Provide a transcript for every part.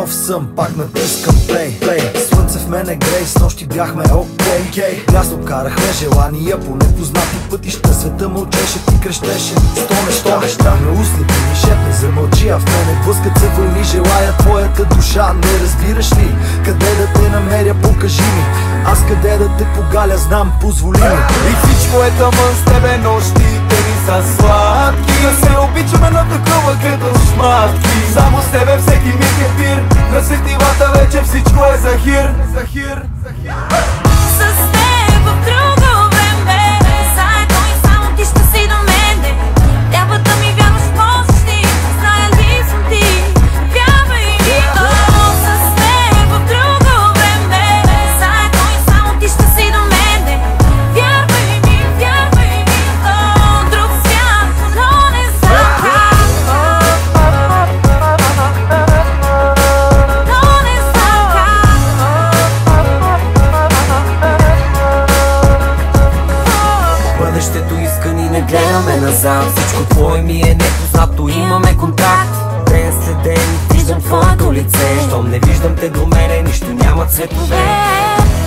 нов сън, пак натискам плей. Слънце в мене грей, с нощи бяхме окей. Ясно карахме желания по непознати пътища. Света мълчеше, ти крещеше сто неща. На устните ми шепне, замълчи, а в мене блъскат се вълни. Желая твоята душа, не разбираш ли? Къде да те намеря, покажи ми. Аз къде да те погаля, знам, позволи ми. И всичко е тъмън с тебе, нощите ни са сладки. Да се обичаме на такова като шматки. Само с тебе всеки миг е пир. На сетивата вече всичко е захир. С теб в друго време, заедно и само ти ще си до мене. Трябва да ми вярваш, можеш ти, зная ли съм ти. Вярвай ми, с теб в друго време, заедно и само ти ще си до мене. Вярвай ми, друг свят, но не знам как. Бъдещето иска ни, не гледаме назад. Всичко твое ми е непознато, имаме контакт. Ден след ден виждам твоето лице. Щом не виждам те до мене, нищо няма цветове.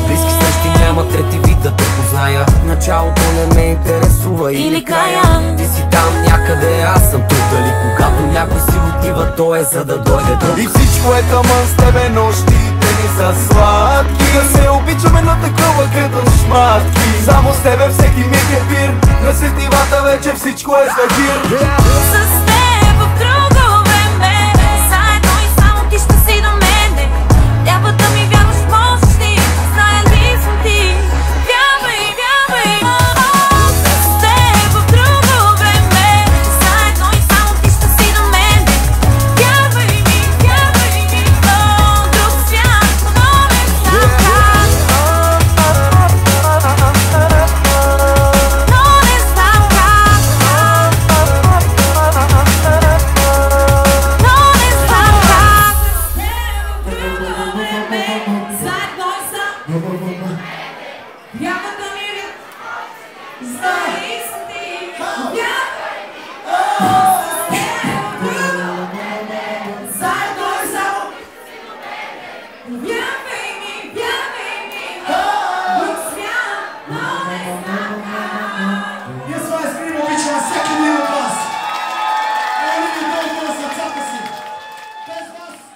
Близки срещи няма трети вид да те позная. Началото не ме интересува или края. Ти си там някъде, аз съм тук. Дали когато някой си отива, то е за да дойде друг. И всичко е тъмън с тебе, нощите ни са сладки. Да се обичаме на такова като шматки. Само с тебе всеки миг е пир. На сетивата вече всичко е захир.